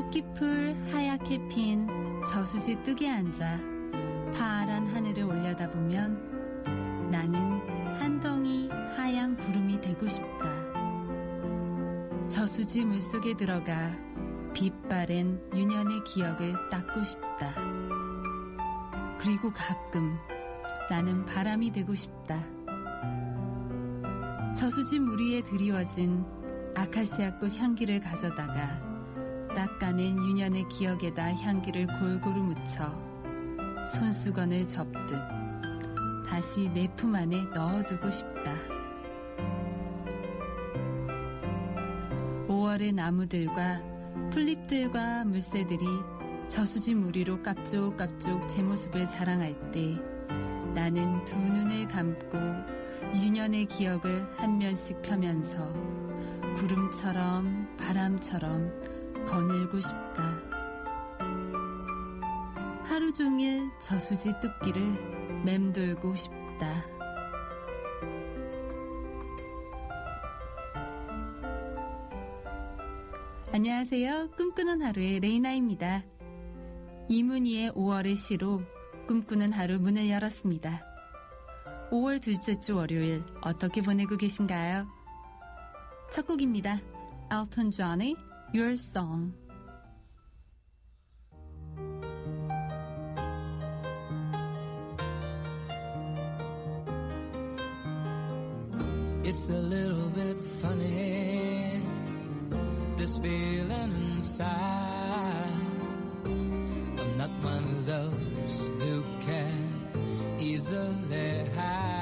토끼풀 하얗게 핀 저수지 뚝에 앉아 파란 하늘을 올려다보면 나는 한 덩이 하얀 구름이 되고 싶다. 저수지 물속에 들어가 빛바랜 유년의 기억을 닦고 싶다. 그리고 가끔 나는 바람이 되고 싶다. 저수지 물 위에 드리워진 아카시아꽃 향기를 가져다가 닦아낸 유년의 기억에다 향기를 골고루 묻혀 손수건을 접듯 다시 내 품 안에 넣어두고 싶다. 5월의 나무들과 풀잎들과 물새들이 저수지 물 위로 깝쪽깝쪽 제 모습을 자랑할 때 나는 두 눈을 감고 유년의 기억을 한 면씩 펴면서 구름처럼 바람처럼 거닐고 싶다. 하루 종일 저수지 뚝길을 맴돌고 싶다. 안녕하세요. 꿈꾸는 하루의 레이나입니다. 이문희의 5월의 시로 꿈꾸는 하루 문을 열었습니다. 5월 둘째 주 월요일 어떻게 보내고 계신가요? 첫 곡입니다. 엘튼 존의 Your Song. It's a little bit funny, this feeling inside. I'm not one of those who can easily hide.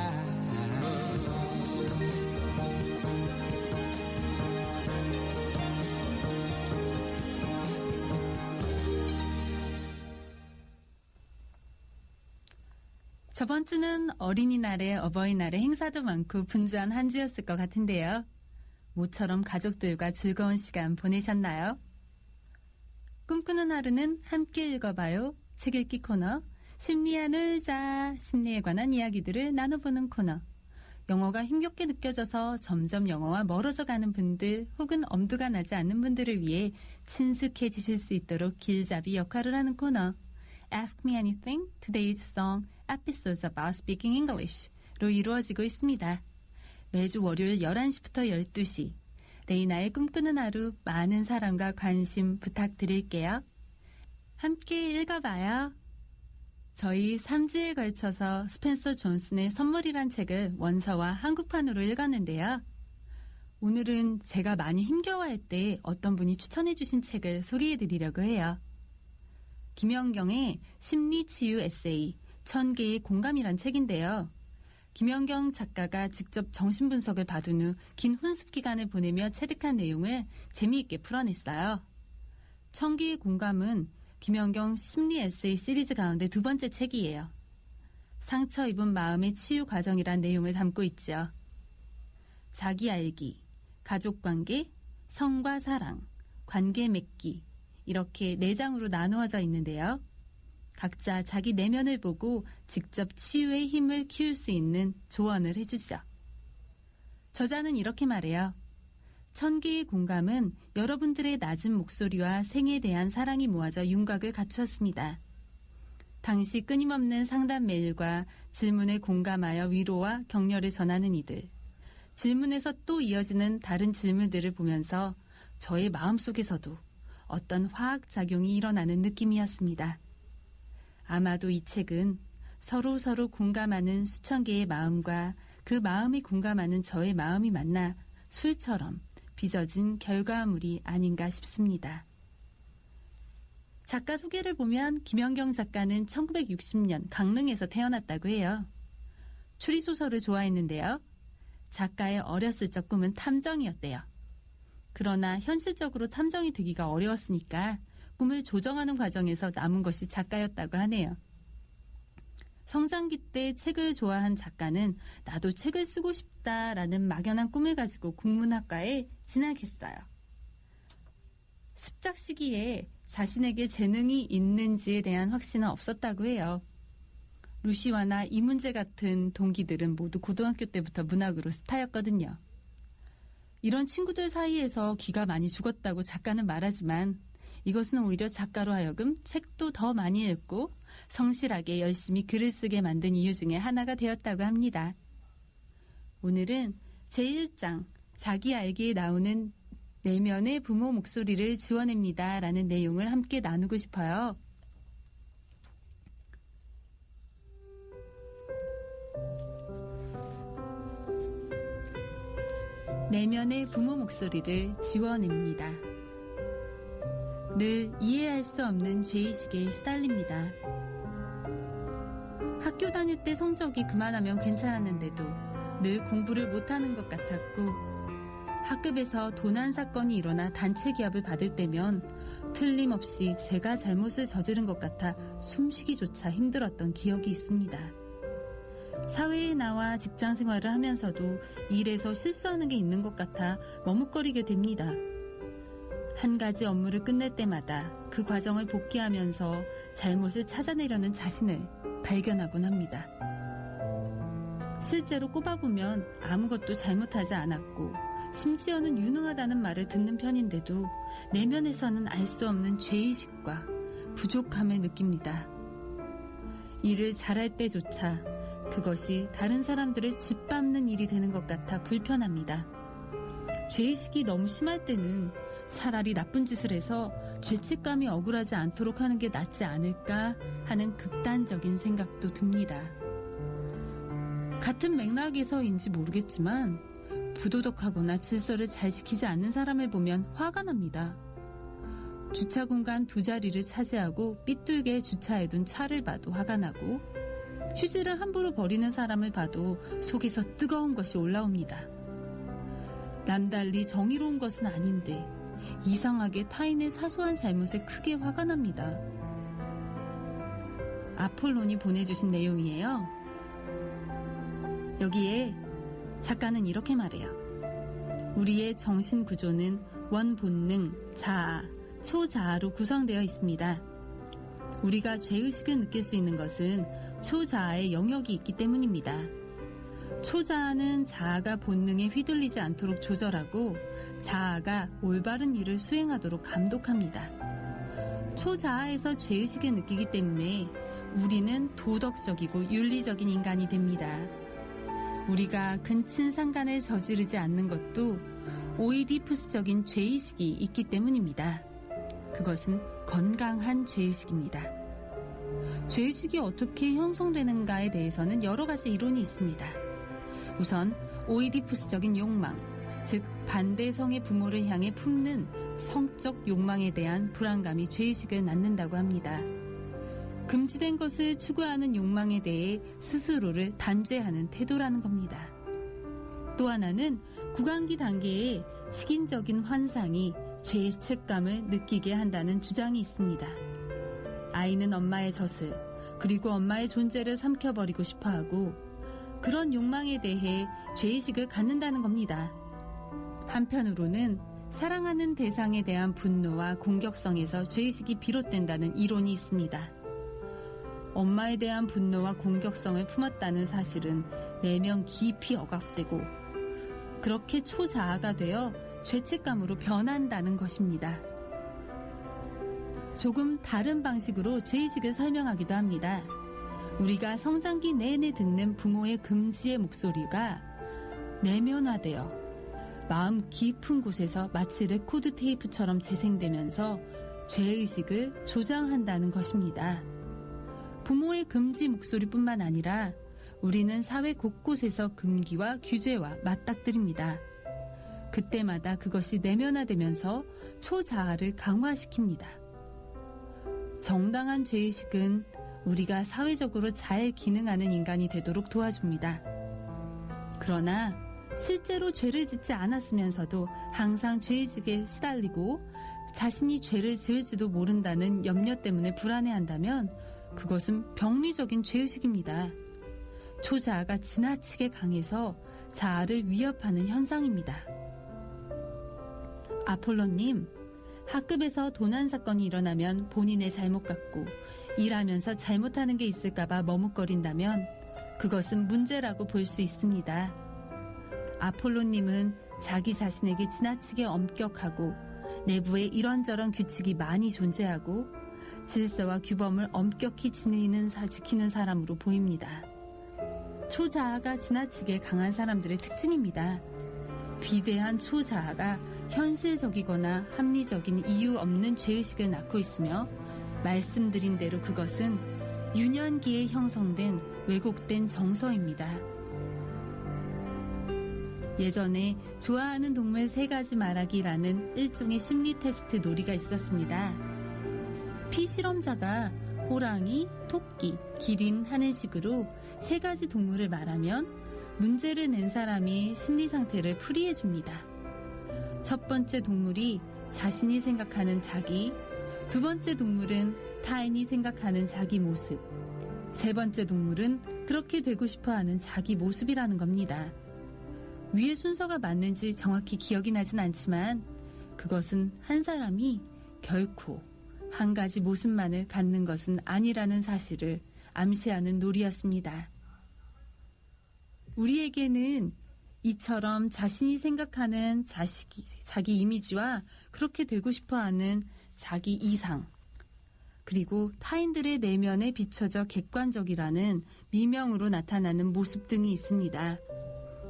저번 주는 어린이날에 어버이날에 행사도 많고 분주한 한 주였을 것 같은데요. 모처럼 가족들과 즐거운 시간 보내셨나요? 꿈꾸는 하루는 함께 읽어봐요. 책 읽기 코너, 심리야 놀자, 심리에 관한 이야기들을 나눠보는 코너. 영어가 힘겹게 느껴져서 점점 영어와 멀어져 가는 분들 혹은 엄두가 나지 않는 분들을 위해 친숙해지실 수 있도록 길잡이 역할을 하는 코너. Ask Me Anything, Today's Song, Episodes About Speaking English로 이루어지고 있습니다. 매주 월요일 11시부터 12시 레이나의 꿈꾸는 하루 많은 사랑과 관심 부탁드릴게요. 함께 읽어봐요. 저희 3주에 걸쳐서 스펜서 존슨의 선물이란 책을 원서와 한국판으로 읽었는데요. 오늘은 제가 많이 힘겨워할 때 어떤 분이 추천해 주신 책을 소개해 드리려고 해요. 김연경의 심리치유 에세이 1000개의 공감이란 책인데요. 김연경 작가가 직접 정신분석을 받은 후 긴 훈습 기간을 보내며 체득한 내용을 재미있게 풀어냈어요. 1000개의 공감은 김연경 심리 에세이 시리즈 가운데 두 번째 책이에요. 상처 입은 마음의 치유 과정이란 내용을 담고 있죠. 자기 알기, 가족관계, 성과 사랑, 관계 맺기 이렇게 4장으로 나누어져 있는데요. 각자 자기 내면을 보고 직접 치유의 힘을 키울 수 있는 조언을 해주죠. 저자는 이렇게 말해요. 1000개의 공감은 여러분들의 낮은 목소리와 생에 대한 사랑이 모아져 윤곽을 갖추었습니다. 당시 끊임없는 상담 메일과 질문에 공감하여 위로와 격려를 전하는 이들, 질문에서 또 이어지는 다른 질문들을 보면서 저의 마음속에서도 어떤 화학작용이 일어나는 느낌이었습니다. 아마도 이 책은 서로 공감하는 수천 개의 마음과 그 마음이 공감하는 저의 마음이 만나 술처럼 빚어진 결과물이 아닌가 싶습니다. 작가 소개를 보면 김연경 작가는 1960년 강릉에서 태어났다고 해요. 추리소설을 좋아했는데요. 작가의 어렸을 적 꿈은 탐정이었대요. 그러나 현실적으로 탐정이 되기가 어려웠으니까 꿈을 조정하는 과정에서 남은 것이 작가였다고 하네요. 성장기 때 책을 좋아한 작가는 나도 책을 쓰고 싶다라는 막연한 꿈을 가지고 국문학과에 진학했어요. 습작 시기에 자신에게 재능이 있는지에 대한 확신은 없었다고 해요. 루시와나 이문재 같은 동기들은 모두 고등학교 때부터 문학으로 스타였거든요. 이런 친구들 사이에서 기가 많이 죽었다고 작가는 말하지만 이것은 오히려 작가로 하여금 책도 더 많이 읽고 성실하게 열심히 글을 쓰게 만든 이유 중에 하나가 되었다고 합니다. 오늘은 제1장 자기 알기에 나오는 내면의 부모 목소리를 지워냅니다 라는 내용을 함께 나누고 싶어요. 내면의 부모 목소리를 지워냅니다. 늘 이해할 수 없는 죄의식에 시달립니다. 학교 다닐 때 성적이 그만하면 괜찮았는데도 늘 공부를 못하는 것 같았고, 학급에서 도난 사건이 일어나 단체 기합을 받을 때면 틀림없이 제가 잘못을 저지른 것 같아 숨쉬기조차 힘들었던 기억이 있습니다. 사회에 나와 직장 생활을 하면서도 일에서 실수하는 게 있는 것 같아 머뭇거리게 됩니다. 한 가지 업무를 끝낼 때마다 그 과정을 복귀하면서 잘못을 찾아내려는 자신을 발견하곤 합니다. 실제로 꼽아보면 아무것도 잘못하지 않았고 심지어는 유능하다는 말을 듣는 편인데도 내면에서는 알 수 없는 죄의식과 부족함을 느낍니다. 일을 잘할 때조차 그것이 다른 사람들을 짓밟는 일이 되는 것 같아 불편합니다. 죄의식이 너무 심할 때는 차라리 나쁜 짓을 해서 죄책감이 억울하지 않도록 하는 게 낫지 않을까 하는 극단적인 생각도 듭니다. 같은 맥락에서인지 모르겠지만 부도덕하거나 질서를 잘 지키지 않는 사람을 보면 화가 납니다. 주차 공간 2자리를 차지하고 삐뚤게 주차해둔 차를 봐도 화가 나고, 휴지를 함부로 버리는 사람을 봐도 속에서 뜨거운 것이 올라옵니다. 남달리 정의로운 것은 아닌데 이상하게 타인의 사소한 잘못에 크게 화가 납니다. 아폴론이 보내주신 내용이에요. 여기에 작가는 이렇게 말해요. 우리의 정신 구조는 원본능, 자아, 초자아로 구성되어 있습니다. 우리가 죄의식을 느낄 수 있는 것은 초자아의 영역이 있기 때문입니다. 초자아는 자아가 본능에 휘둘리지 않도록 조절하고 자아가 올바른 일을 수행하도록 감독합니다. 초자아에서 죄의식을 느끼기 때문에 우리는 도덕적이고 윤리적인 인간이 됩니다. 우리가 근친상간을 저지르지 않는 것도 오이디푸스적인 죄의식이 있기 때문입니다. 그것은 건강한 죄의식입니다. 죄의식이 어떻게 형성되는가에 대해서는 여러 가지 이론이 있습니다. 우선 오이디푸스적인 욕망, 즉 반대성의 부모를 향해 품는 성적 욕망에 대한 불안감이 죄의식을 낳는다고 합니다. 금지된 것을 추구하는 욕망에 대해 스스로를 단죄하는 태도라는 겁니다. 또 하나는 구강기 단계에 식인적인 환상이 죄책감을 느끼게 한다는 주장이 있습니다. 아이는 엄마의 젖을, 그리고 엄마의 존재를 삼켜버리고 싶어하고 그런 욕망에 대해 죄의식을 갖는다는 겁니다. 한편으로는 사랑하는 대상에 대한 분노와 공격성에서 죄의식이 비롯된다는 이론이 있습니다. 엄마에 대한 분노와 공격성을 품었다는 사실은 내면 깊이 억압되고 그렇게 초자아가 되어 죄책감으로 변한다는 것입니다. 조금 다른 방식으로 죄의식을 설명하기도 합니다. 우리가 성장기 내내 듣는 부모의 금지의 목소리가 내면화되어 마음 깊은 곳에서 마치 레코드 테이프처럼 재생되면서 죄의식을 조장한다는 것입니다. 부모의 금지 목소리뿐만 아니라 우리는 사회 곳곳에서 금기와 규제와 맞닥뜨립니다. 그때마다 그것이 내면화되면서 초자아를 강화시킵니다. 정당한 죄의식은 우리가 사회적으로 잘 기능하는 인간이 되도록 도와줍니다. 그러나 실제로 죄를 짓지 않았으면서도 항상 죄의식에 시달리고 자신이 죄를 지을지도 모른다는 염려 때문에 불안해한다면 그것은 병리적인 죄의식입니다. 초자아가 지나치게 강해서 자아를 위협하는 현상입니다. 아폴로님, 학급에서 도난 사건이 일어나면 본인의 잘못 같고 일하면서 잘못하는 게 있을까봐 머뭇거린다면 그것은 문제라고 볼 수 있습니다. 아폴로님은 자기 자신에게 지나치게 엄격하고 내부에 이런저런 규칙이 많이 존재하고 질서와 규범을 엄격히 지키는 사람으로 보입니다. 초자아가 지나치게 강한 사람들의 특징입니다. 비대한 초자아가 현실적이거나 합리적인 이유 없는 죄의식을 낳고 있으며 말씀드린 대로 그것은 유년기에 형성된 왜곡된 정서입니다. 예전에 좋아하는 동물 3가지 말하기라는 일종의 심리 테스트 놀이가 있었습니다. 피실험자가 호랑이, 토끼, 기린 하는 식으로 3가지 동물을 말하면 문제를 낸 사람이 심리 상태를 풀이해 줍니다. 첫 번째 동물이 자신이 생각하는 자기, 두 번째 동물은 타인이 생각하는 자기 모습, 세 번째 동물은 그렇게 되고 싶어하는 자기 모습이라는 겁니다. 위의 순서가 맞는지 정확히 기억이 나진 않지만 그것은 한 사람이 결코 한 가지 모습만을 갖는 것은 아니라는 사실을 암시하는 놀이였습니다. 우리에게는 이처럼 자신이 생각하는 자기 이미지와 그렇게 되고 싶어하는 자기 이상, 그리고 타인들의 내면에 비춰져 객관적이라는 미명으로 나타나는 모습 등이 있습니다.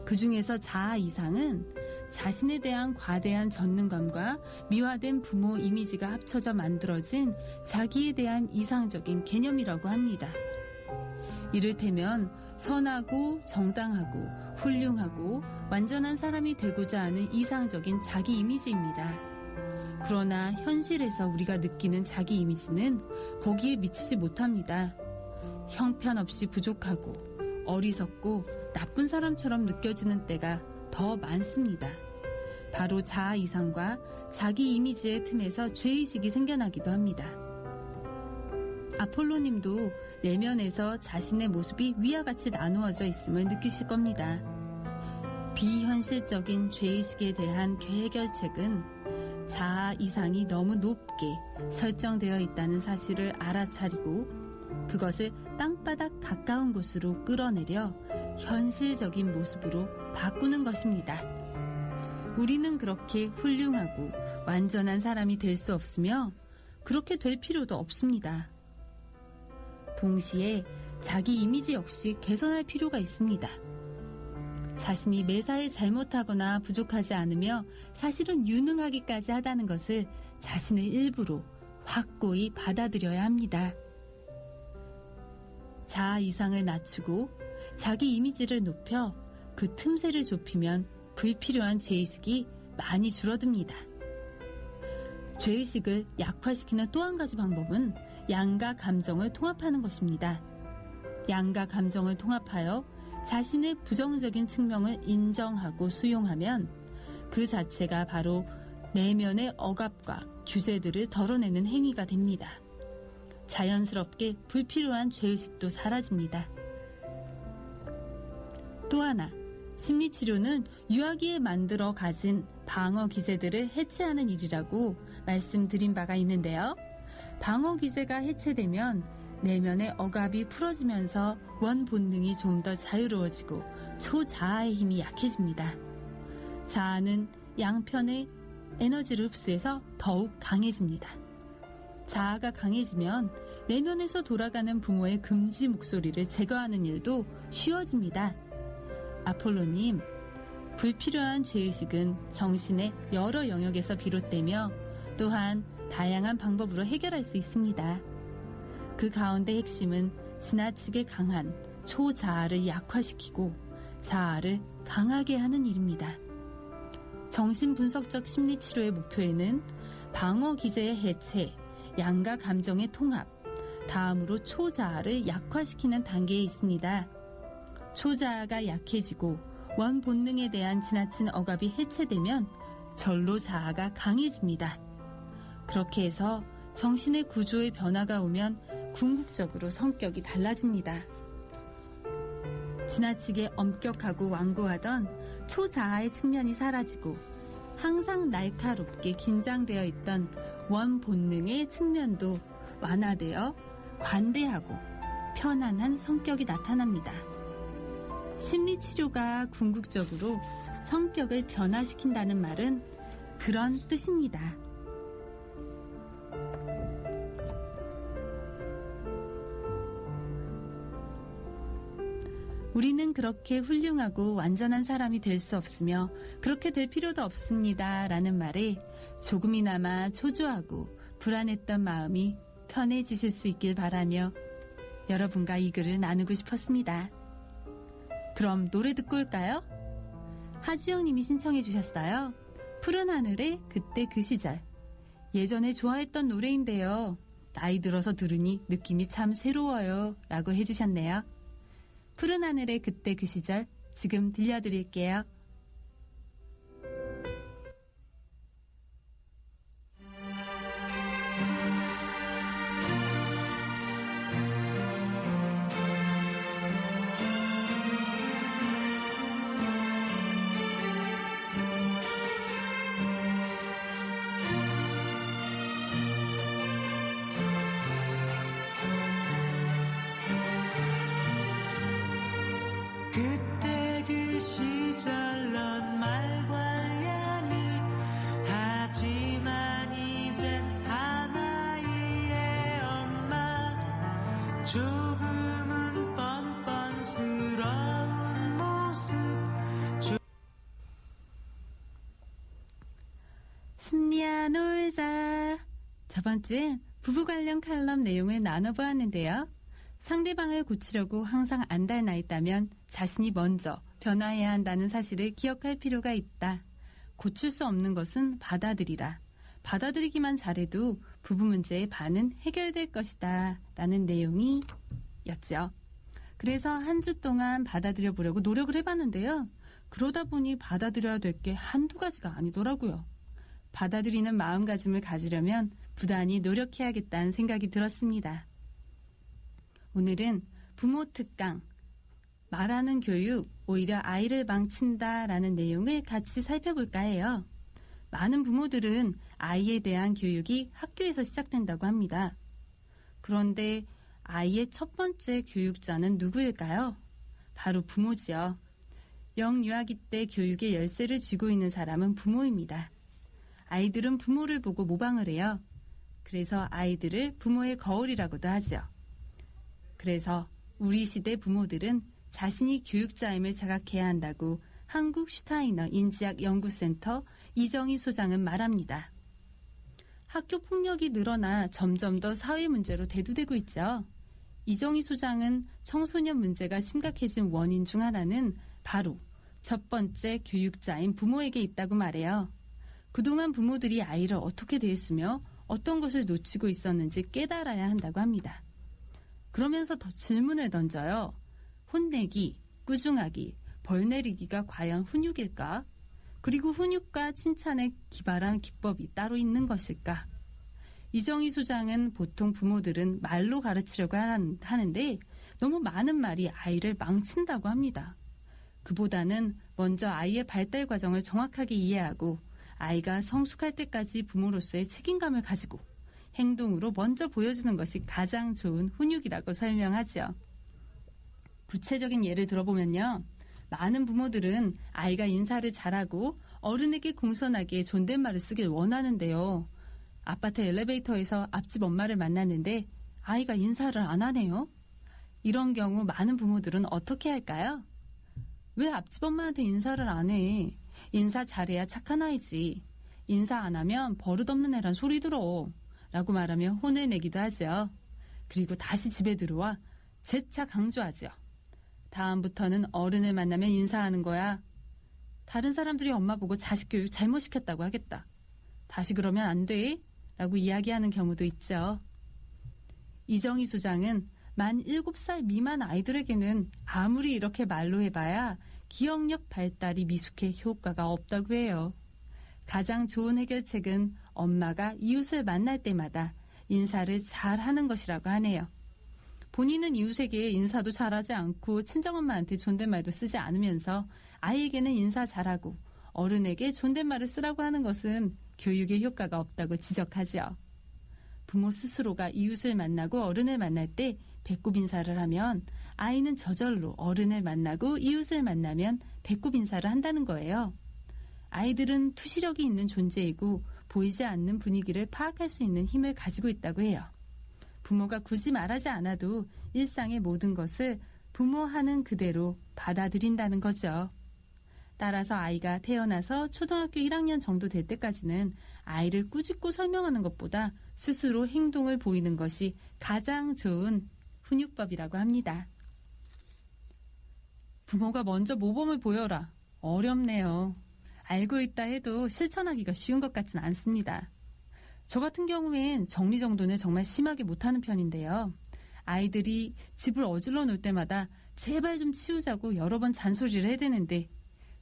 그 중에서 자아 이상은 자신에 대한 과대한 전능감과 미화된 부모 이미지가 합쳐져 만들어진 자기에 대한 이상적인 개념이라고 합니다. 이를테면 선하고 정당하고 훌륭하고 완전한 사람이 되고자 하는 이상적인 자기 이미지입니다. 그러나 현실에서 우리가 느끼는 자기 이미지는 거기에 미치지 못합니다. 형편없이 부족하고 어리석고 나쁜 사람처럼 느껴지는 때가 더 많습니다. 바로 자아 이상과 자기 이미지의 틈에서 죄의식이 생겨나기도 합니다. 아폴로님도 내면에서 자신의 모습이 위와 같이 나누어져 있음을 느끼실 겁니다. 비현실적인 죄의식에 대한 해결책은 자아 이상이 너무 높게 설정되어 있다는 사실을 알아차리고 그것을 땅바닥 가까운 곳으로 끌어내려 현실적인 모습으로 바꾸는 것입니다. 우리는 그렇게 훌륭하고 완전한 사람이 될 수 없으며 그렇게 될 필요도 없습니다. 동시에 자기 이미지 역시 개선할 필요가 있습니다. 자신이 매사에 잘못하거나 부족하지 않으며 사실은 유능하기까지 하다는 것을 자신의 일부로 확고히 받아들여야 합니다. 자아 이상을 낮추고 자기 이미지를 높여 그 틈새를 좁히면 불필요한 죄의식이 많이 줄어듭니다. 죄의식을 약화시키는 또 한 가지 방법은 양가 감정을 통합하는 것입니다. 양가 감정을 통합하여 자신의 부정적인 측면을 인정하고 수용하면 그 자체가 바로 내면의 억압과 규제들을 덜어내는 행위가 됩니다. 자연스럽게 불필요한 죄의식도 사라집니다. 또 하나, 심리치료는 유아기에 만들어 가진 방어 기제들을 해체하는 일이라고 말씀드린 바가 있는데요. 방어 기제가 해체되면 내면의 억압이 풀어지면서 원 본능이 좀 더 자유로워지고 초자아의 힘이 약해집니다. 자아는 양편의 에너지를 흡수해서 더욱 강해집니다. 자아가 강해지면 내면에서 돌아가는 부모의 금지 목소리를 제거하는 일도 쉬워집니다. 아폴로님, 불필요한 죄의식은 정신의 여러 영역에서 비롯되며 또한 다양한 방법으로 해결할 수 있습니다. 그 가운데 핵심은 지나치게 강한 초자아를 약화시키고 자아를 강하게 하는 일입니다. 정신분석적 심리치료의 목표에는 방어 기제의 해체, 양가 감정의 통합, 다음으로 초자아를 약화시키는 단계에 있습니다. 초자아가 약해지고 원 본능에 대한 지나친 억압이 해체되면 절로 자아가 강해집니다. 그렇게 해서 정신의 구조의 변화가 오면 궁극적으로 성격이 달라집니다. 지나치게 엄격하고 완고하던 초자아의 측면이 사라지고 항상 날카롭게 긴장되어 있던 원 본능의 측면도 완화되어 관대하고 편안한 성격이 나타납니다. 심리치료가 궁극적으로 성격을 변화시킨다는 말은 그런 뜻입니다. 우리는 그렇게 훌륭하고 완전한 사람이 될 수 없으며 그렇게 될 필요도 없습니다. 라는 말에 조금이나마 초조하고 불안했던 마음이 편해지실 수 있길 바라며 여러분과 이 글을 나누고 싶었습니다. 그럼 노래 듣고 올까요? 하주영 님이 신청해 주셨어요. 푸른 하늘의 그때 그 시절. 예전에 좋아했던 노래인데요. 나이 들어서 들으니 느낌이 참 새로워요. 라고 해주셨네요. 푸른 하늘의 그때 그 시절 지금 들려드릴게요. 그때 그 시절 넌 말괄량이 하지만 이젠 하나의 엄마 조금은 뻔뻔스러운 모습 심리야 놀자. 저번 주에 부부 관련 칼럼 내용을 나눠보았는데요. 상대방을 고치려고 항상 안달나 있다면 자신이 먼저 변화해야 한다는 사실을 기억할 필요가 있다. 고칠 수 없는 것은 받아들이라. 받아들이기만 잘해도 부부 문제의 반은 해결될 것이다. 라는 내용이었죠. 그래서 한 주 동안 받아들여 보려고 노력을 해봤는데요. 그러다 보니 받아들여야 될 게 한두 가지가 아니더라고요. 받아들이는 마음가짐을 가지려면 부단히 노력해야겠다는 생각이 들었습니다. 오늘은 부모 특강, 말하는 교육, 오히려 아이를 망친다라는 내용을 같이 살펴볼까 해요. 많은 부모들은 아이에 대한 교육이 학교에서 시작된다고 합니다. 그런데 아이의 첫 번째 교육자는 누구일까요? 바로 부모지요. 영유아기 때 교육의 열쇠를 쥐고 있는 사람은 부모입니다. 아이들은 부모를 보고 모방을 해요. 그래서 아이들을 부모의 거울이라고도 하죠. 그래서 우리 시대 부모들은 자신이 교육자임을 자각해야 한다고 한국 슈타이너 인지학 연구센터 이정희 소장은 말합니다. 학교 폭력이 늘어나 점점 더 사회 문제로 대두되고 있죠. 이정희 소장은 청소년 문제가 심각해진 원인 중 하나는 바로 첫 번째 교육자인 부모에게 있다고 말해요. 그동안 부모들이 아이를 어떻게 대했으며 어떤 것을 놓치고 있었는지 깨달아야 한다고 합니다. 그러면서 더 질문을 던져요. 혼내기, 꾸중하기, 벌내리기가 과연 훈육일까? 그리고 훈육과 칭찬에 기발한 기법이 따로 있는 것일까? 이정희 소장은 보통 부모들은 말로 가르치려고 하는데 너무 많은 말이 아이를 망친다고 합니다. 그보다는 먼저 아이의 발달 과정을 정확하게 이해하고 아이가 성숙할 때까지 부모로서의 책임감을 가지고 행동으로 먼저 보여주는 것이 가장 좋은 훈육이라고 설명하죠. 구체적인 예를 들어보면요. 많은 부모들은 아이가 인사를 잘하고 어른에게 공손하게 존댓말을 쓰길 원하는데요. 아파트 엘리베이터에서 앞집 엄마를 만났는데 아이가 인사를 안 하네요. 이런 경우 많은 부모들은 어떻게 할까요? 왜 앞집 엄마한테 인사를 안 해? 인사 잘해야 착한 아이지. 인사 안 하면 버릇없는 애란 소리 들어. 라고 말하며 혼을 내기도 하죠. 그리고 다시 집에 들어와 재차 강조하죠. 다음부터는 어른을 만나면 인사하는 거야. 다른 사람들이 엄마 보고 자식 교육 잘못 시켰다고 하겠다. 다시 그러면 안 돼. 라고 이야기하는 경우도 있죠. 이정희 소장은 만 7살 미만 아이들에게는 아무리 이렇게 말로 해봐야 기억력 발달이 미숙해 효과가 없다고 해요. 가장 좋은 해결책은 엄마가 이웃을 만날 때마다 인사를 잘하는 것이라고 하네요. 본인은 이웃에게 인사도 잘하지 않고 친정엄마한테 존댓말도 쓰지 않으면서 아이에게는 인사 잘하고 어른에게 존댓말을 쓰라고 하는 것은 교육에 효과가 없다고 지적하죠. 부모 스스로가 이웃을 만나고 어른을 만날 때 배꼽 인사를 하면 아이는 저절로 어른을 만나고 이웃을 만나면 배꼽 인사를 한다는 거예요. 아이들은 투시력이 있는 존재이고 보이지 않는 분위기를 파악할 수 있는 힘을 가지고 있다고 해요. 부모가 굳이 말하지 않아도 일상의 모든 것을 부모 하는 그대로 받아들인다는 거죠. 따라서 아이가 태어나서 초등학교 1학년 정도 될 때까지는 아이를 꾸짖고 설명하는 것보다 스스로 행동을 보이는 것이 가장 좋은 훈육법이라고 합니다. 부모가 먼저 모범을 보여라. 어렵네요. 알고 있다 해도 실천하기가 쉬운 것 같진 않습니다. 저 같은 경우엔 정리정돈을 정말 심하게 못하는 편인데요. 아이들이 집을 어질러 놓을 때마다 제발 좀 치우자고 여러 번 잔소리를 해대는데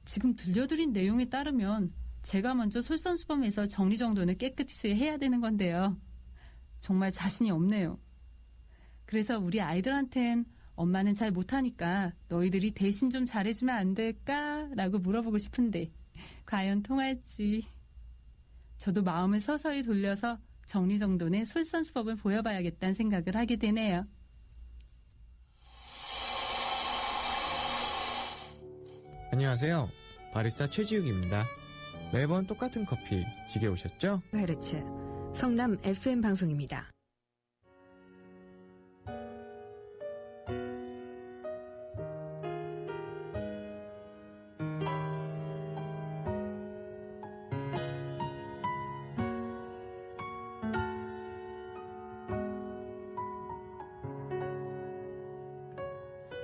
지금 들려드린 내용에 따르면 제가 먼저 솔선수범해서 정리정돈을 깨끗이 해야 되는 건데요. 정말 자신이 없네요. 그래서 우리 아이들한텐 엄마는 잘 못하니까 너희들이 대신 좀 잘해주면 안 될까? 라고 물어보고 싶은데 과연 통할지. 저도 마음을 서서히 돌려서 정리정돈의 솔선수범을 보여봐야겠다는 생각을 하게 되네요. 안녕하세요. 바리스타 최지욱입니다. 매번 똑같은 커피 지게 오셨죠? 헤르츠 성남 FM 방송입니다.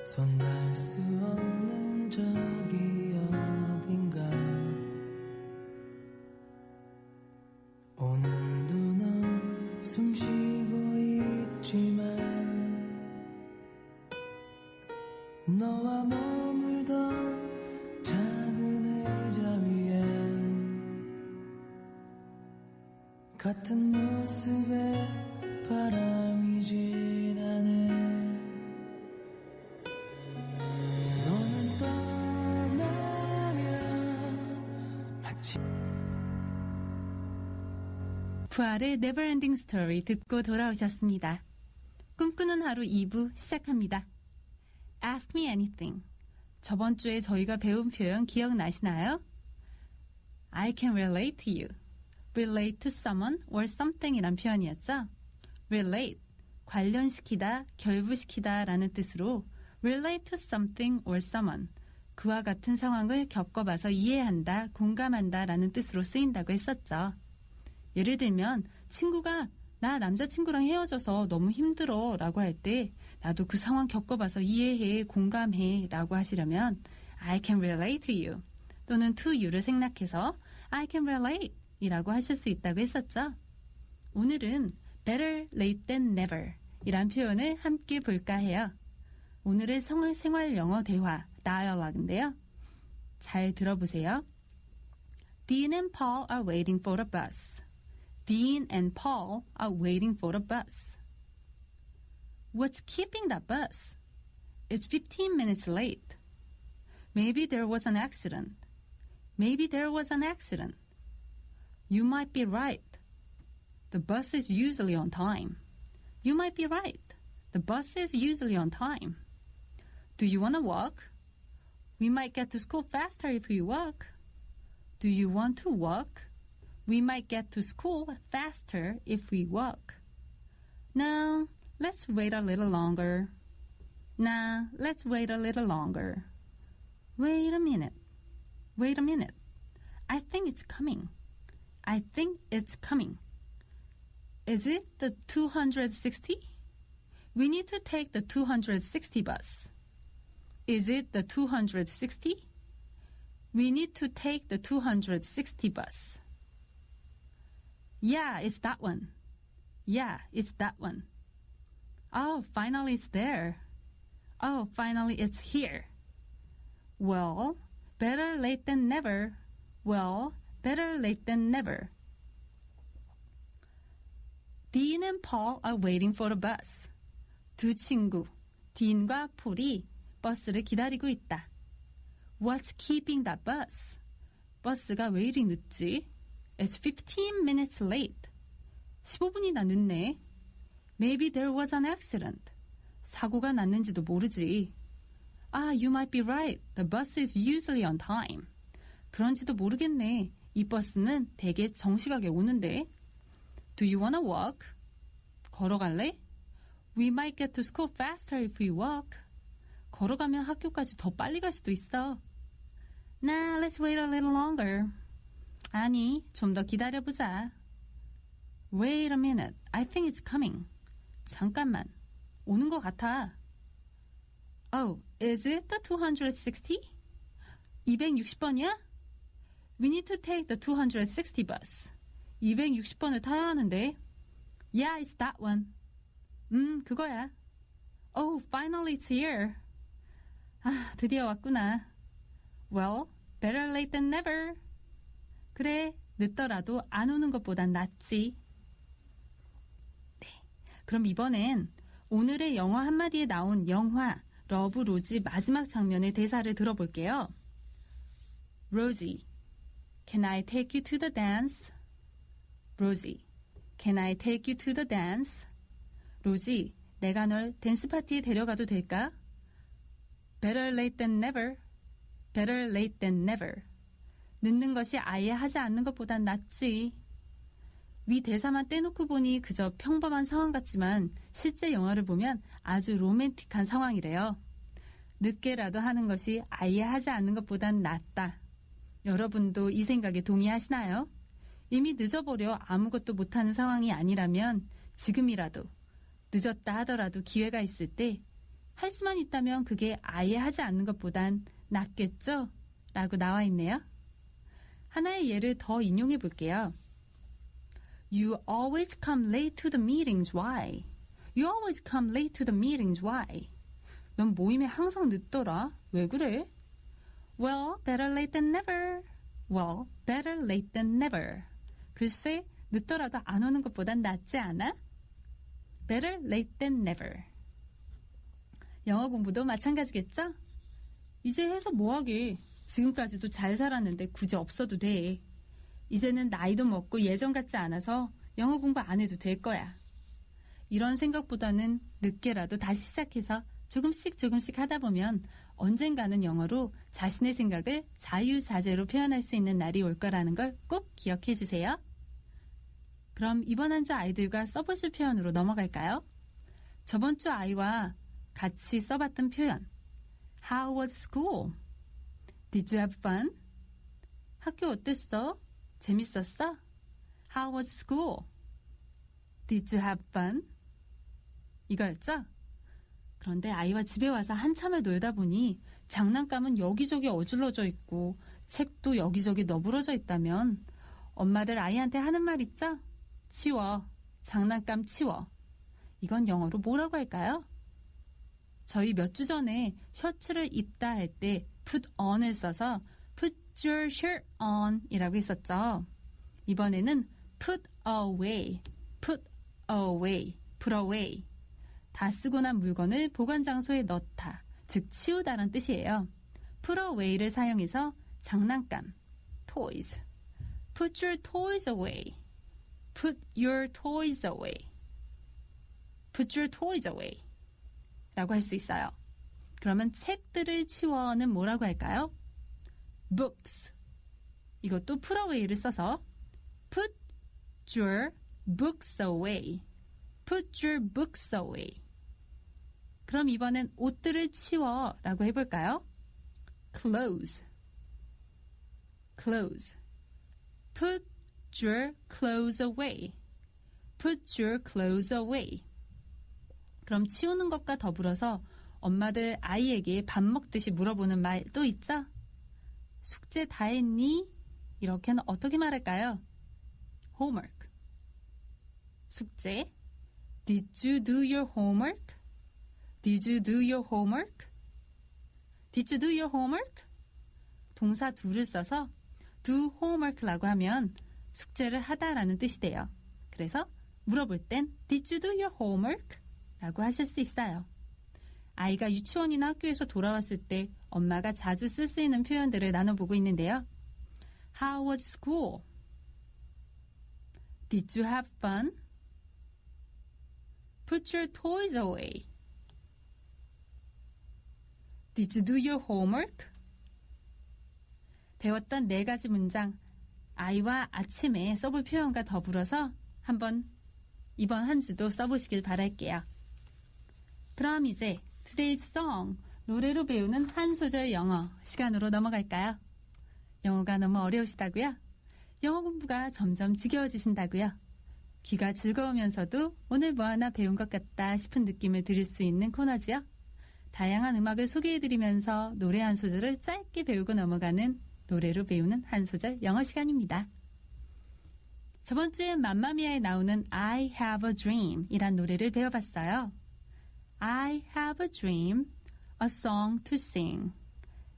손 닿을 수 없는 저기 어딘가 오늘도 넌 숨쉬고 있지만 너와 머물던 작은 의자 위엔 같은 모습에 바람이 지나네. 부활의 Neverending Story 듣고 돌아오셨습니다. 꿈꾸는 하루 2부 시작합니다. Ask me anything. 저번 주에 저희가 배운 표현 기억나시나요? I can relate to you. Relate to someone or something 이란 표현이었죠. Relate, 관련시키다, 결부시키다 라는 뜻으로 relate to something or someone, 그와 같은 상황을 겪어봐서 이해한다, 공감한다 라는 뜻으로 쓰인다고 했었죠. 예를 들면 친구가 나 남자친구랑 헤어져서 너무 힘들어 라고 할 때 나도 그 상황 겪어봐서 이해해, 공감해 라고 하시려면 I can relate to you 또는 to you를 생략해서 I can relate 이라고 하실 수 있다고 했었죠. 오늘은 better late than never 이란 표현을 함께 볼까 해요. 오늘의 생활 영어 대화 다이얼로그인데요. 잘 들어보세요. Dean and Paul are waiting for the bus. Dean and Paul are waiting for the bus. What's keeping that bus? It's 15 minutes late. Maybe there was an accident. Maybe there was an accident. You might be right. The bus is usually on time. You might be right. The bus is usually on time. Do you want to walk? We might get to school faster if we walk. Do you want to walk? We might get to school faster if we walk. No, let's wait a little longer. Nah, let's wait a little longer. Wait a minute. Wait a minute. I think it's coming. I think it's coming. Is it the 260? We need to take the 260 bus. Is it the 260? We need to take the 260 bus. Yeah, it's that one. Yeah, it's that one. Oh, finally it's there. Oh, finally it's here. Well, better late than never. Well, better late than never. Dean and Paul are waiting for the bus. 두 친구, 딘과 폴이 버스를 기다리고 있다. What's keeping that bus? 버스가 왜 이리 늦지? It's 15 minutes late. 15분이나 늦네. Maybe there was an accident. 사고가 났는지도 모르지. Ah, you might be right. The bus is usually on time. 그런지도 모르겠네. 이 버스는 되게 정시각에 오는데. Do you wanna walk? 걸어갈래? We might get to school faster if we walk. 걸어가면 학교까지 더 빨리 갈 수도 있어. Nah, let's wait a little longer. 아니, 좀 더 기다려보자. Wait a minute. I think it's coming. 잠깐만. 오는 것 같아. Oh, is it the 260? 260번이야? We need to take the 260 bus. 260번을 타야 하는데. Yeah, it's that one. 그거야. Oh, finally it's here. 아, 드디어 왔구나. Well, better late than never. 그래, 늦더라도 안 오는 것보단 낫지. 네, 그럼 이번엔 오늘의 영어 한마디에 나온 영화 러브 로지 마지막 장면의 대사를 들어볼게요. Rosie, can I take you to the dance? Rosie, can I take you to the dance? 로지, 내가 널 댄스 파티에 데려가도 될까? Better late than never. Better late than never. 늦는 것이 아예 하지 않는 것보단 낫지. 위 대사만 떼놓고 보니 그저 평범한 상황 같지만 실제 영화를 보면 아주 로맨틱한 상황이래요. 늦게라도 하는 것이 아예 하지 않는 것보단 낫다. 여러분도 이 생각에 동의하시나요? 이미 늦어버려 아무것도 못하는 상황이 아니라면 지금이라도 늦었다 하더라도 기회가 있을 때 할 수만 있다면 그게 아예 하지 않는 것보단 낫겠죠? 라고 나와 있네요. 하나의 예를 더 인용해 볼게요. You always come late to the meetings. Why? You always come late to the meetings. Why? 넌 모임에 항상 늦더라. 왜 그래? Well, better late than never. Well, better late than never. 글쎄, 늦더라도 안 오는 것보단 낫지 않아? Better late than never. 영어 공부도 마찬가지겠죠? 이제 해서 뭐하게. 지금까지도 잘 살았는데 굳이 없어도 돼. 이제는 나이도 먹고 예전 같지 않아서 영어 공부 안 해도 될 거야. 이런 생각보다는 늦게라도 다시 시작해서 조금씩 하다 보면 언젠가는 영어로 자신의 생각을 자유자재로 표현할 수 있는 날이 올 거라는 걸 꼭 기억해 주세요. 그럼 이번 한 주 아이들과 써보실 표현으로 넘어갈까요? 저번 주 아이와 같이 써봤던 표현. How was school? Did you have fun? 학교 어땠어? 재밌었어? How was school? Did you have fun? 이거였죠? 그런데 아이와 집에 와서 한참을 놀다 보니 장난감은 여기저기 어질러져 있고 책도 여기저기 너부러져 있다면 엄마들 아이한테 하는 말 있죠? 치워. 장난감 치워. 이건 영어로 뭐라고 할까요? 저희 몇 주 전에 셔츠를 입다 할 때 put on을 써서 put your shirt on 이라고 했었죠. 이번에는 put away, put away, put away. 다 쓰고 난 물건을 보관 장소에 넣다, 즉 치우다란 뜻이에요. put away를 사용해서 장난감, toys. put your toys away, put your toys away, put your toys away 라고 할 수 있어요. 그러면 책들을 치워는 뭐라고 할까요? books. 이것도 put away를 써서 put your books away, put your books away. 그럼 이번엔 옷들을 치워 라고 해볼까요? clothes, clothes. put your clothes away, put your clothes away. 그럼 치우는 것과 더불어서 엄마들 아이에게 밥 먹듯이 물어보는 말도 있죠? 숙제 다 했니? 이렇게는 어떻게 말할까요? homework. 숙제. Did you do your homework? Did you do your homework? Did you do your homework? 동사 do를 써서 do homework라고 하면 숙제를 하다라는 뜻이 돼요. 그래서 물어볼 땐 Did you do your homework? 라고 하실 수 있어요. 아이가 유치원이나 학교에서 돌아왔을 때 엄마가 자주 쓸 수 있는 표현들을 나눠보고 있는데요. How was school? Did you have fun? Put your toys away. Did you do your homework? 배웠던 4가지 문장 I와 아침에 써볼 표현과 더불어서 한번 이번 한 주도 써보시길 바랄게요. 그럼 이제 Today's Song, 노래로 배우는 한 소절 영어 시간으로 넘어갈까요? 영어가 너무 어려우시다고요? 영어 공부가 점점 지겨워지신다고요? 귀가 즐거우면서도 오늘 뭐 하나 배운 것 같다 싶은 느낌을 드릴 수 있는 코너지요? 다양한 음악을 소개해드리면서 노래 한 소절을 짧게 배우고 넘어가는 노래로 배우는 한 소절 영어 시간입니다. 저번 주엔 맘마미아에 나오는 I have a dream 이란 노래를 배워봤어요. I have a dream, a song to sing.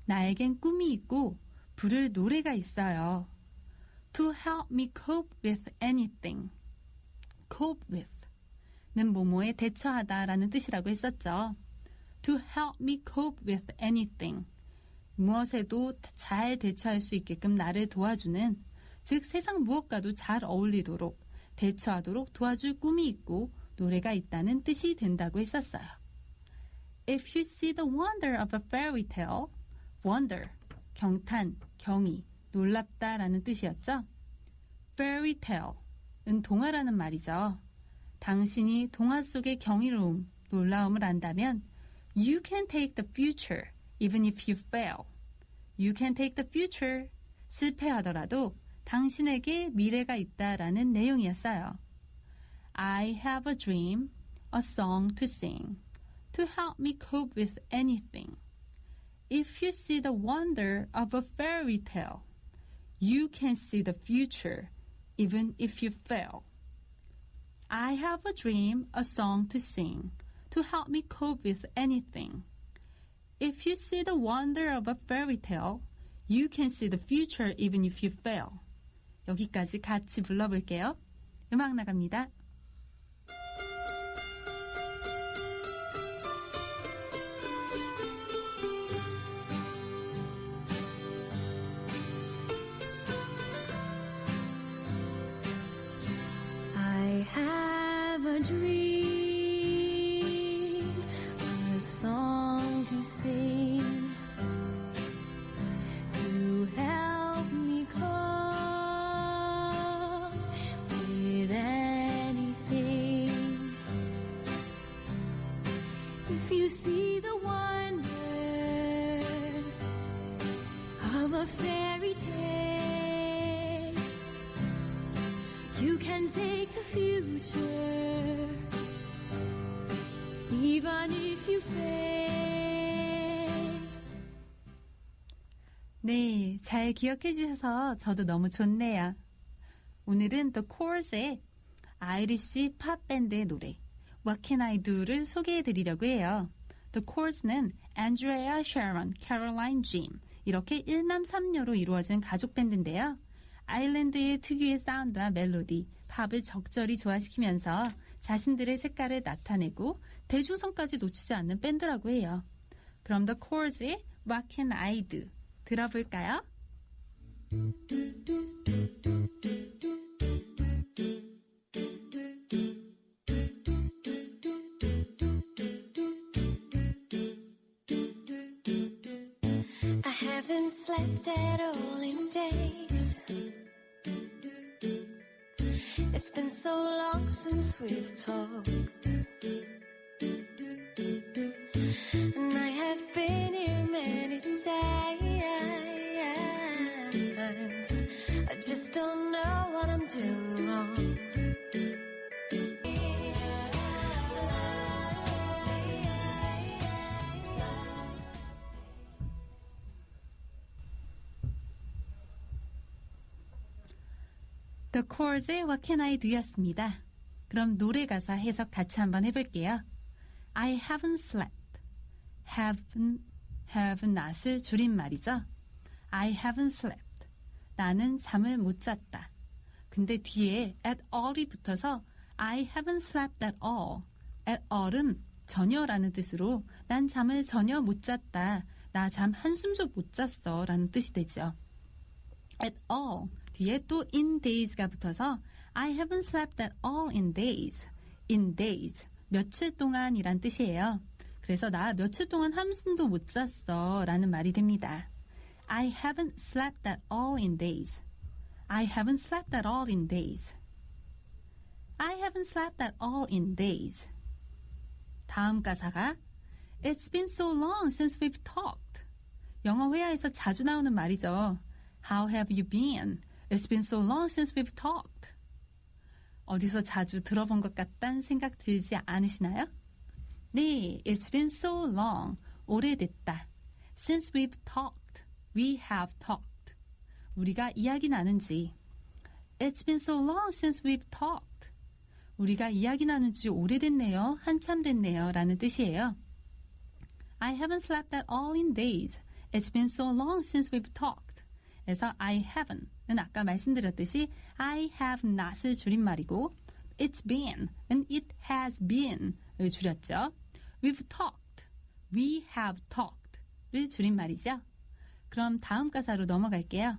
나에겐 꿈이 있고 부를 노래가 있어요. To help me cope with anything. cope with 는 뭐뭐에 대처하다 라는 뜻이라고 했었죠. To help me cope with anything. 무엇에도 잘 대처할 수 있게끔 나를 도와주는, 즉 세상 무엇과도 잘 어울리도록 대처하도록 도와줄 꿈이 있고 노래가 있다는 뜻이 된다고 했었어요. If you see the wonder of a fairy tale, wonder, 경탄, 경이, 놀랍다 라는 뜻이었죠. Fairy tale은 동화라는 말이죠. 당신이 동화 속의 경이로움, 놀라움을 안다면 You can take the future even if you fail. You can take the future. 실패하더라도 당신에게 미래가 있다라는 내용이었어요. I have a dream, a song to sing, to help me cope with anything. If you see the wonder of a fairy tale, you can see the future even if you fail. I have a dream, a song to sing, to help me cope with anything. If you see the wonder of a fairy tale, you can see the future even if you fail. 여기까지 같이 불러볼게요. 음악 나갑니다. I have a dream, a song to sing, to help me cope with anything. If you see the wonder of a fairy tale, you can take the future, even if you fail. 네, 잘 기억해 주셔서 저도 너무 좋네요. 오늘은 The Cors의 아이리시 팝 밴드의 노래 What Can I Do를 소개해 드리려고 해요. The Cors는 Andrea, Sharon, Caroline, Jim 이렇게 1남 3녀로 이루어진 가족 밴드인데요. 아일랜드의 특유의 사운드와 멜로디, 팝을 적절히 조화시키면서 자신들의 색깔을 나타내고 대중성까지 놓치지 않는 밴드라고 해요. 그럼 The Cors의 What Can I Do 들어볼까요? I haven't slept at all in days. It's been so long since we've talked. And I have been here many times. I just don't know what I'm doing wrong. The Cors의 What Can I Do였습니다. 그럼 노래 가사 해석 같이 한번 해볼게요. I haven't slept. have not을 줄임말이죠. I haven't slept. 나는 잠을 못 잤다. 근데 뒤에 at all이 붙어서 I haven't slept at all. at all은 전혀라는 뜻으로 난 잠을 전혀 못 잤다. 나 잠 한숨도 못 잤어 라는 뜻이 되죠. at all 뒤에 또 in days가 붙어서 I haven't slept at all in days. in days 며칠 동안이란 뜻이에요. 그래서 나 며칠 동안 한숨도 못 잤어 라는 말이 됩니다. I haven't slept at all in days. I haven't slept at all in days. I haven't slept at all in days. 다음 가사가 It's been so long since we've talked. 영어 회화에서 자주 나오는 말이죠. How have you been? It's been so long since we've talked. 어디서 자주 들어본 것 같다는 생각 들지 않으시나요? 네, it's been so long. 오래됐다. Since we've talked. We have talked. 우리가 이야기 나눈 지. It's been so long since we've talked. 우리가 이야기 나눈 지 오래됐네요. 한참 됐네요. 라는 뜻이에요. I haven't slept at all in days. It's been so long since we've talked. 그래서 I haven't은 아까 말씀드렸듯이 I have not을 줄임말이고 it's been은 it has been을 줄였죠. We've talked, we have talked를 줄임말이죠. 그럼 다음 가사로 넘어갈게요.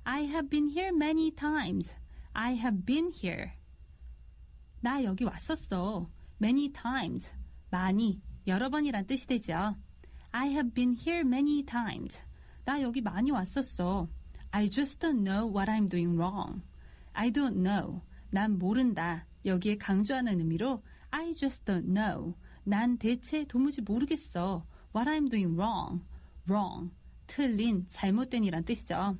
I have been here many times. I have been here. 나 여기 왔었어. Many times. 많이, 여러 번이란 뜻이 되죠. I have been here many times. 나 여기 많이 왔었어. I just don't know what I'm doing wrong. I don't know. 난 모른다. 여기에 강조하는 의미로 I just don't know. 난 대체 도무지 모르겠어. What I'm doing wrong. wrong. 틀린, 잘못된 이란 뜻이죠.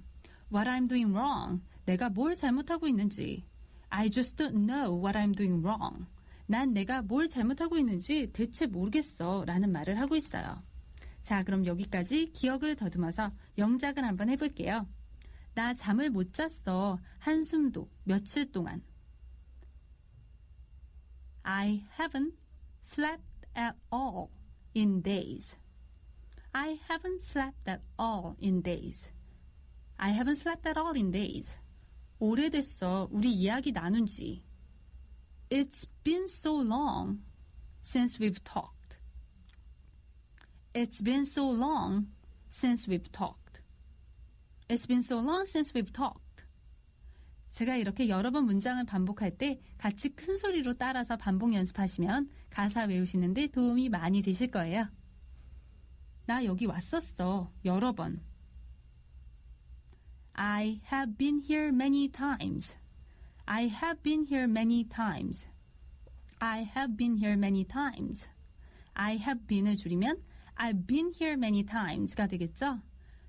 What I'm doing wrong. 내가 뭘 잘못하고 있는지. I just don't know what I'm doing wrong. 난 내가 뭘 잘못하고 있는지 대체 모르겠어. 라는 말을 하고 있어요. 자, 그럼 여기까지 기억을 더듬어서 영작을 한번 해볼게요. 나 잠을 못 잤어. 한숨도 며칠 동안. I haven't slept at all in days. I haven't slept at all in days. I haven't slept at all in days. 오래됐어. 우리 이야기 나눈 지. It's been so long since we've talked. It's been so long since we've talked. It's been so long since we've talked. 제가 이렇게 여러 번 문장을 반복할 때 같이 큰 소리로 따라서 반복 연습하시면 가사 외우시는데 도움이 많이 되실 거예요. 나 여기 왔었어. 여러 번. I have been here many times. I have been here many times. I have been here many times. I have been을 줄이면 I've been here many times가 되겠죠?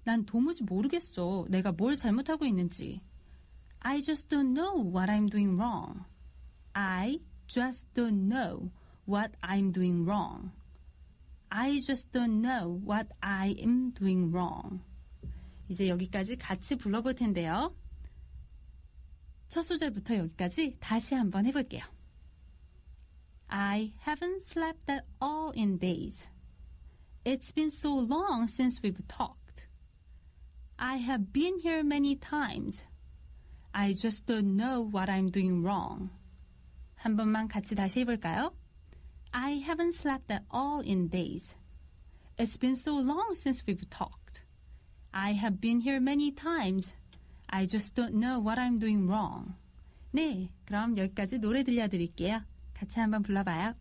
난 도무지 모르겠어. 내가 뭘 잘못하고 있는지. I just don't know what I'm doing wrong. I just don't know what I'm doing wrong. I just don't know what I am doing wrong. 이제 여기까지 같이 불러볼 텐데요. 첫 소절부터 여기까지 다시 한번 해볼게요. I haven't slept at all in days. It's been so long since we've talked. I have been here many times. I just don't know what I'm doing wrong. 한 번만 같이 다시 해볼까요? I haven't slept at all in days. It's been so long since we've talked. I have been here many times. I just don't know what I'm doing wrong. 네, 그럼 여기까지 노래 들려드릴게요. 같이 한번 불러봐요.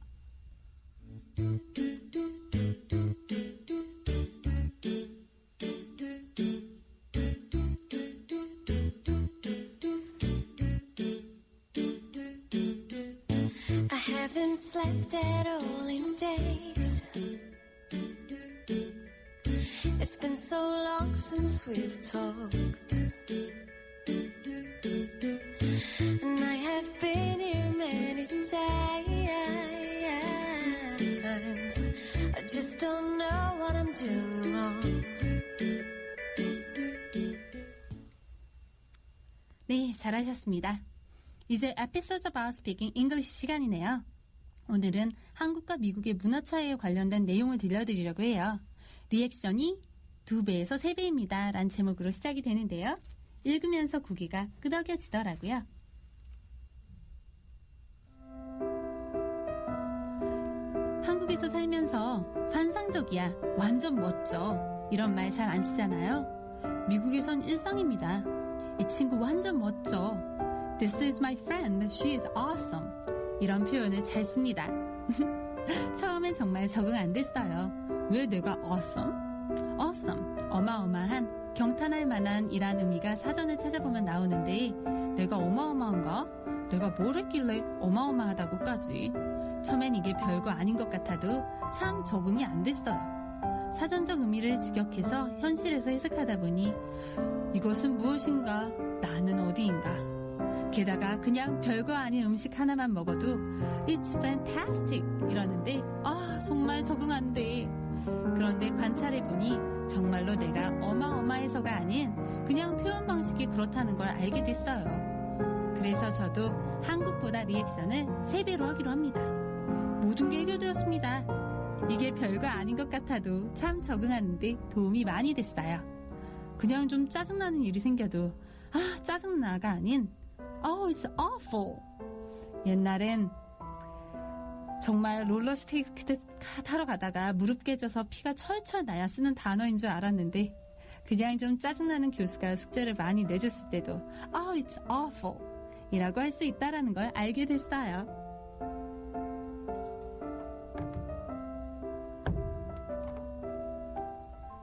I haven't slept at all in days. It's been so long since we've talked. And I have been here many times. I just don't know what I'm doing wrong. 네, 잘하셨습니다. 이제 Episodes About Speaking English 시간이네요. 오늘은 한국과 미국의 문화 차이에 관련된 내용을 들려드리려고 해요. 리액션이 2배에서 3배입니다. 란 제목으로 시작이 되는데요. 읽으면서 고개가 끄덕여지더라고요. 한국에서 살면서 환상적이야, 완전 멋져 이런 말 잘 안 쓰잖아요. 미국에선 일상입니다. 이 친구 완전 멋져. This is my friend. She is awesome. 이런 표현을 잘 씁니다. 처음엔 정말 적응 안 됐어요. 왜 내가 awesome? Awesome. 어마어마한, 경탄할 만한 이란 의미가 사전을 찾아보면 나오는데 내가 어마어마한가? 내가 뭘 했길래 어마어마하다고까지? 처음엔 이게 별거 아닌 것 같아도 참 적응이 안 됐어요. 사전적 의미를 직역해서 현실에서 해석하다 보니 이것은 무엇인가? 나는 어디인가? 게다가 그냥 별거 아닌 음식 하나만 먹어도 It's fantastic! 이러는데 정말 적응 안 돼. 그런데 관찰해보니 정말로 내가 어마어마해서가 아닌 그냥 표현 방식이 그렇다는 걸 알게 됐어요. 그래서 저도 한국보다 리액션을 3배로 하기로 합니다. 모든 게 해결되었습니다. 이게 별거 아닌 것 같아도 참 적응하는데 도움이 많이 됐어요. 그냥 좀 짜증나는 일이 생겨도 짜증나가 아닌 it's awful. 옛날엔 정말 롤러스케이트 타러 가다가 무릎 깨져서 피가 철철 나야 쓰는 단어인 줄 알았는데 그냥 좀 짜증나는 교수가 숙제를 많이 내줬을 때도 it's awful 이라고 할 수 있다는 걸 알게 됐어요.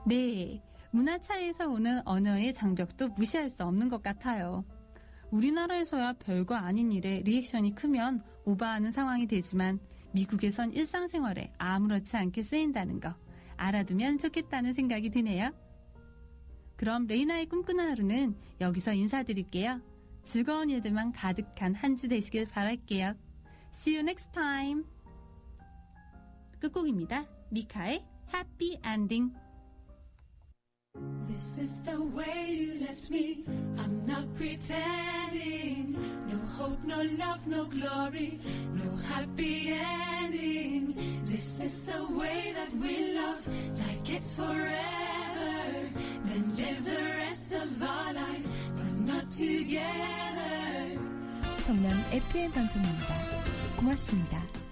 네, 문화 차이에서 오는 언어의 장벽도 무시할 수 없는 것 같아요. 우리나라에서야 별거 아닌 일에 리액션이 크면 오버하는 상황이 되지만 미국에선 일상생활에 아무렇지 않게 쓰인다는 거 알아두면 좋겠다는 생각이 드네요. 그럼 레이나의 꿈꾸는 하루는 여기서 인사드릴게요. 즐거운 일들만 가득한 한 주 되시길 바랄게요. See you next time. 끝곡입니다. 미카의 Happy Ending. This is the way you left me. I'm not pretending. No hope, no love, no glory, no happy ending. This is the way that we love, like it's forever. Then live the rest of our life, but not together. 성남 FM 방송입니다. 고맙습니다.